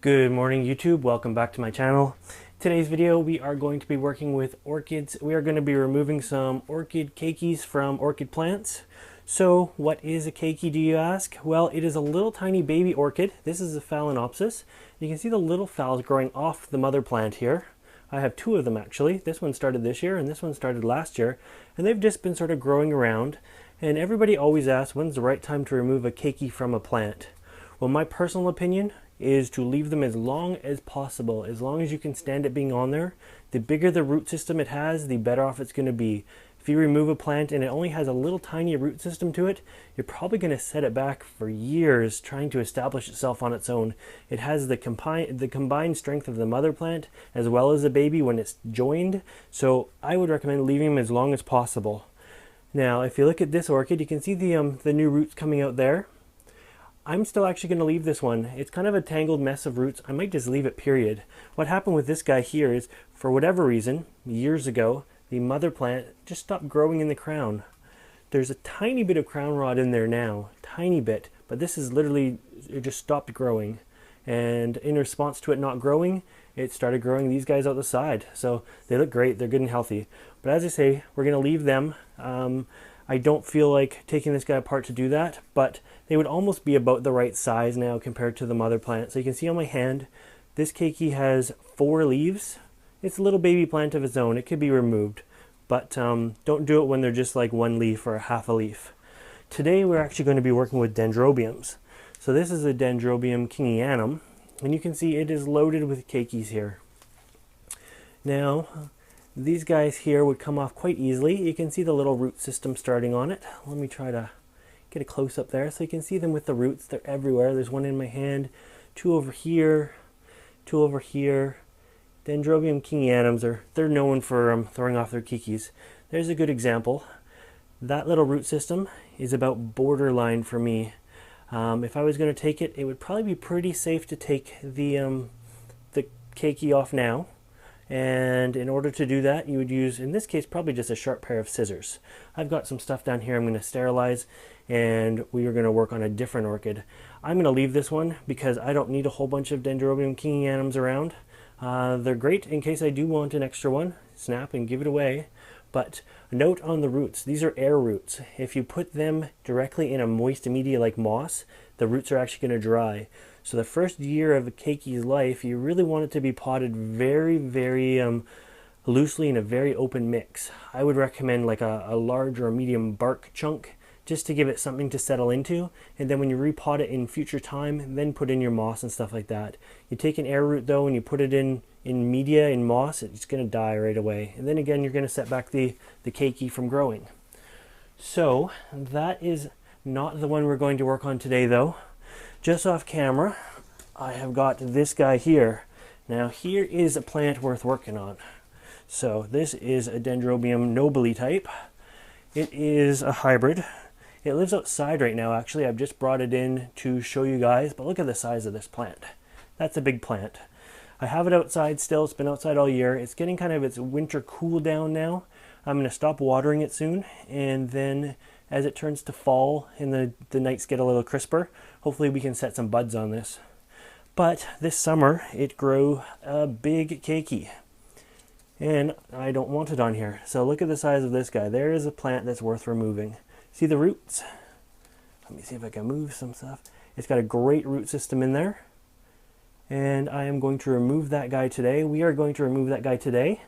Good morning YouTube, welcome back to my channel. Today's video we are going to be working with orchids. We are going to be removing some orchid keikis from orchid plants. So what is a keiki, do you ask? Well, it is a little tiny baby orchid. This is a phalaenopsis. You can see the little phals growing off the mother plant here. I have two of them actually. This one started this year and this one started last year, and they've just been sort of growing around. And everybody always asks, when's the right time to remove a keiki from a plant? Well, my personal opinion is to leave them as long as possible. As long as you can stand it being on there. The bigger the root system it has, the better off it's going to be. If you remove a plant and it only has a little tiny root system to it, you're probably going to set it back for years trying to establish itself on its own. It has the combined strength of the mother plant as well as the baby when it's joined, so I would recommend leaving them as long as possible. Now if you look at this orchid, you can see the new roots coming out there. I'm still actually going to leave this one. It's kind of a tangled mess of roots. I might just leave it, period. What happened with this guy here is, for whatever reason, years ago, the mother plant just stopped growing in the crown. There's a tiny bit of crown rod in there now, tiny bit, but this is literally, it just stopped growing. And in response to it not growing, it started growing these guys out the side. So they look great, they're good and healthy. But as I say, we're going to leave them. I don't feel like taking this guy apart to do that, but they would almost be about the right size now compared to the mother plant. So you can see on my hand, this keiki has 4 leaves. It's a little baby plant of its own. It could be removed, but don't do it when they're just like 1 leaf or half a leaf. Today we're actually going to be working with dendrobiums. So this is a Dendrobium Kingianum, and you can see it is loaded with keikis here. Now, these guys here would come off quite easily. You can see the little root system starting on it. Let me try to get a close-up there so you can see them with the roots. They're everywhere. There's one in my hand, 2 over here, 2 over here. Dendrobium Kingianums, they're known for throwing off their keikis. There's a good example. That little root system is about borderline for me. If I was going to take it, it would probably be pretty safe to take the keiki off now. And in order to do that, you would use, in this case, probably just a sharp pair of scissors. I've got some stuff down here I'm going to sterilize, and we are going to work on a different orchid. I'm going to leave this one because I don't need a whole bunch of Dendrobium Kingianums around. They're great in case I do want an extra one. Snap and give it away. But note on the roots, these are air roots. If you put them directly in a moist media like moss, the roots are actually going to dry. So the first year of a keiki's life, you really want it to be potted very, very loosely in a very open mix. I would recommend like a large or a medium bark chunk just to give it something to settle into. And then when you repot it in future time, then put in your moss and stuff like that. You take an air root though and you put it in media, in moss, it's going to die right away. And then again, you're going to set back the keiki from growing. So that is not the one we're going to work on today though. Just off camera, I have got this guy here. Now here is a plant worth working on. So this is a Dendrobium Nobley type. It is a hybrid. It lives outside right now actually. I've just brought it in to show you guys, but look at the size of this plant. That's a big plant. I have it outside still. It's been outside all year. It's getting kind of its winter cool down now. I'm going to stop watering it soon, and then as it turns to fall and the nights get a little crisper, hopefully we can set some buds on this. But this summer it grew a big keiki, and I don't want it on here. So look at the size of this guy. There is a plant that's worth removing. See the roots? Let me see if I can move some stuff. It's got a great root system in there, and I am going to remove that guy today. We are going to remove that guy today,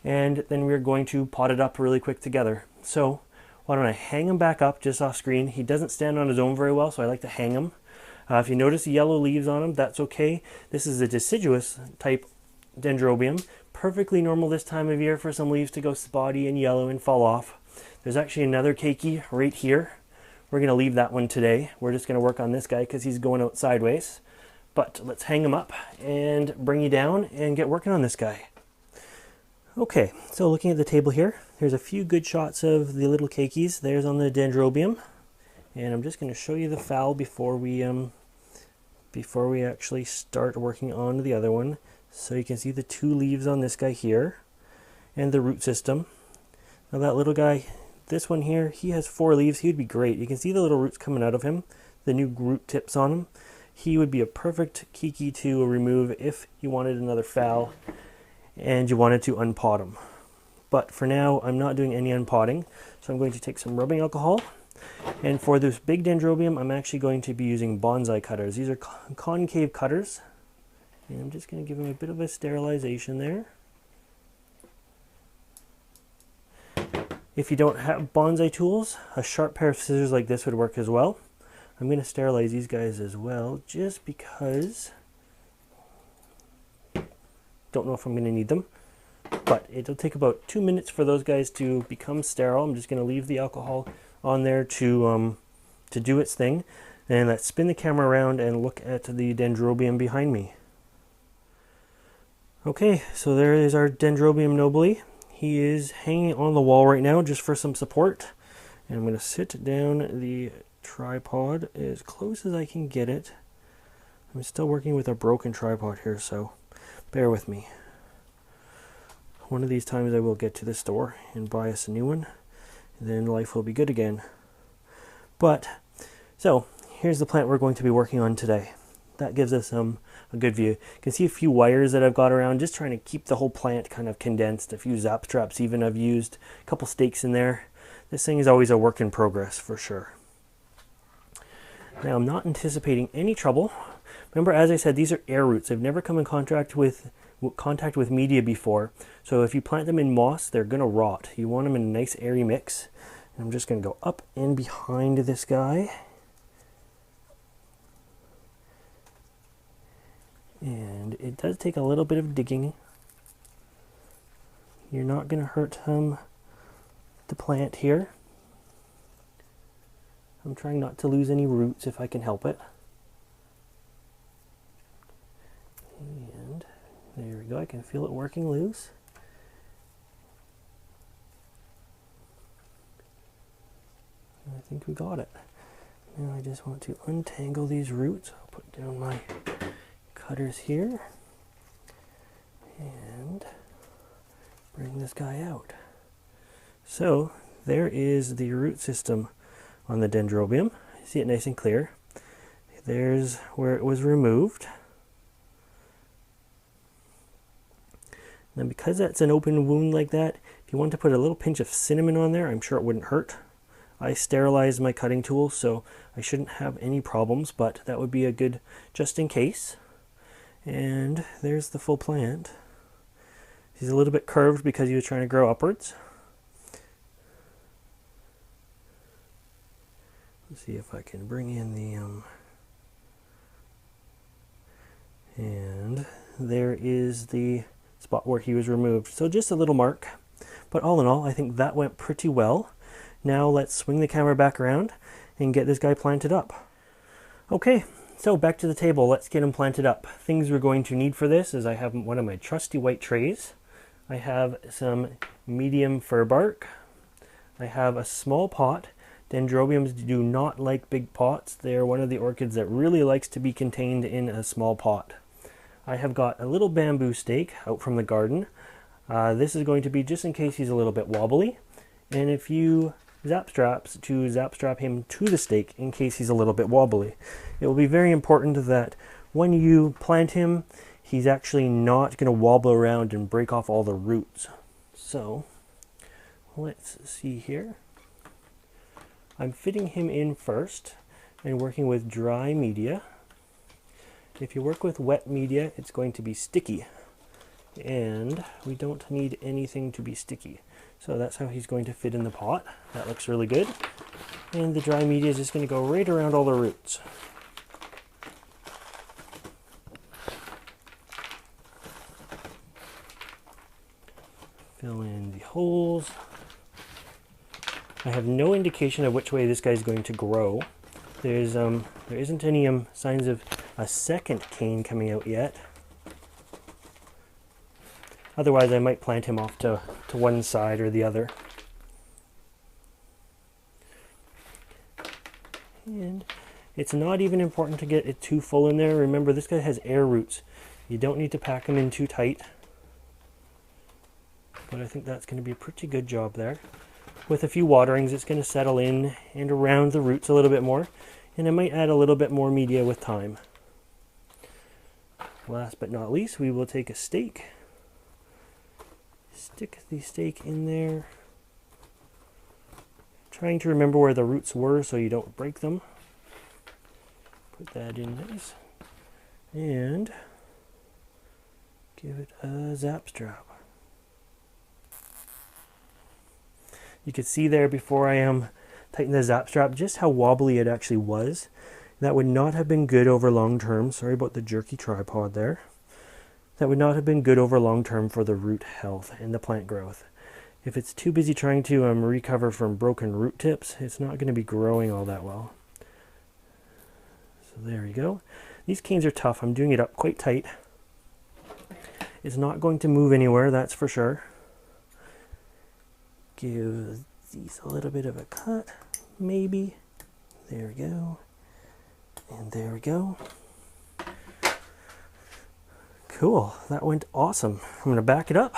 and then we're going to pot it up really quick together. So why don't I hang him back up just off screen? He doesn't stand on his own very well, so I like to hang him. If you notice yellow leaves on him, that's okay. This is a deciduous type dendrobium. Perfectly normal this time of year for some leaves to go spotty and yellow and fall off. There's actually another keiki right here. We're going to leave that one today. We're just going to work on this guy because he's going out sideways. But let's hang him up and bring you down and get working on this guy. Okay, so looking at the table here, there's a few good shots of the little keikis. There's on the dendrobium, and I'm just going to show you the phal before we actually start working on the other one. So you can see the 2 leaves on this guy here, and the root system. Now that little guy, this one here, he has 4 leaves. He would be great. You can see the little roots coming out of him, the new root tips on him. he would be a perfect keiki to remove if you wanted another phal and you wanted to unpot him. But for now, I'm not doing any unpotting, so I'm going to take some rubbing alcohol. And for this big dendrobium, I'm actually going to be using bonsai cutters. These are concave cutters. And I'm just going to give him a bit of a sterilization there. If you don't have bonsai tools, a sharp pair of scissors like this would work as well. I'm going to sterilize these guys as well, just because don't know if I'm going to need them. But it'll take about 2 minutes for those guys to become sterile. I'm just going to leave the alcohol on there to do its thing. And let's spin the camera around and look at the dendrobium behind me. Okay, so there is our Dendrobium Nobley. He is hanging on the wall right now just for some support. And I'm going to sit down the tripod as close as I can get it. I'm still working with a broken tripod here, so bear with me. One of these times I will get to the store and buy us a new one, and then life will be good again. So here's the plant we're going to be working on today. That gives us a good view. You can see a few wires that I've got around, just trying to keep the whole plant kind of condensed. A few zap straps even I've used, a couple stakes in there. This thing is always a work in progress for sure. Now I'm not anticipating any trouble. Remember, as I said, these are air roots. They've never come in contact with media before. So if you plant them in moss, they're going to rot. You want them in a nice airy mix. And I'm just going to go up and behind this guy. And it does take a little bit of digging. You're not going to hurt the plant here. I'm trying not to lose any roots if I can help it. And there we go, I can feel it working loose. I think we got it. Now I just want to untangle these roots. I'll put down my cutters here and bring this guy out. So there is the root system on the dendrobium. You see it nice and clear. There's where it was removed. Now because that's an open wound like that, if you want to put a little pinch of cinnamon on there, I'm sure it wouldn't hurt. I sterilized my cutting tool, so I shouldn't have any problems, but that would be a good just in case. And there's the full plant. He's a little bit curved because he was trying to grow upwards. Let's see if I can bring in the and there is the spot where he was removed. So just a little mark, but all in all, I think that went pretty well. Now let's swing the camera back around and get this guy planted up. Okay, so back to the table. Let's get him planted up. Things we're going to need for this is I have one of my trusty white trays. I have some medium fir bark. I have a small pot. Dendrobiums do not like big pots. They are one of the orchids that really likes to be contained in a small pot. I have got a little bamboo stake out from the garden. This is going to be just in case he's a little bit wobbly. And a few zap straps to zap strap him to the stake in case he's a little bit wobbly. It will be very important that when you plant him, he's actually not going to wobble around and break off all the roots. So let's see here. I'm fitting him in first and working with dry media. If you work with wet media, it's going to be sticky. And we don't need anything to be sticky. So that's how he's going to fit in the pot. That looks really good. And the dry media is just going to go right around all the roots. Fill in the holes. I have no indication of which way this guy is going to grow. There isn't any signs of a second cane coming out yet. Otherwise, I might plant him off to one side or the other. And it's not even important to get it too full in there. Remember, this guy has air roots. You don't need to pack him in too tight. But I think that's going to be a pretty good job there. With a few waterings, it's going to settle in and around the roots a little bit more. And I might add a little bit more media with time. last but not least, we will take a stake. Stick the stake in there. Trying to remember where the roots were so you don't break them. Put that in nice. And give it a zap strap. You can see there before I tighten the zap strap just how wobbly it actually was. That would not have been good over long term. Sorry about the jerky tripod there. That would not have been good over long term for the root health and the plant growth. If it's too busy trying to recover from broken root tips, it's not going to be growing all that well. So there you go. These canes are tough. I'm doing it up quite tight. It's not going to move anywhere, that's for sure. Give these a little bit of a cut, maybe. There we go. And there we go. Cool, that went awesome. I'm going to back it up.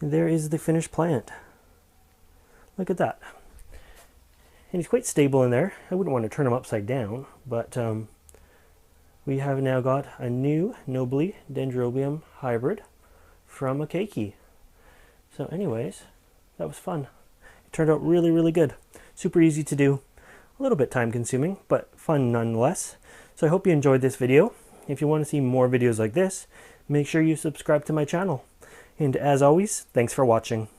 And there is the finished plant. Look at that. And he's quite stable in there. I wouldn't want to turn him upside down, but we have now got a new Nobley Dendrobium hybrid from a keiki. So anyways, that was fun. It turned out really, really good. Super easy to do. A little bit time consuming, but fun nonetheless. So I hope you enjoyed this video. If you want to see more videos like this, make sure you subscribe to my channel. And as always, thanks for watching.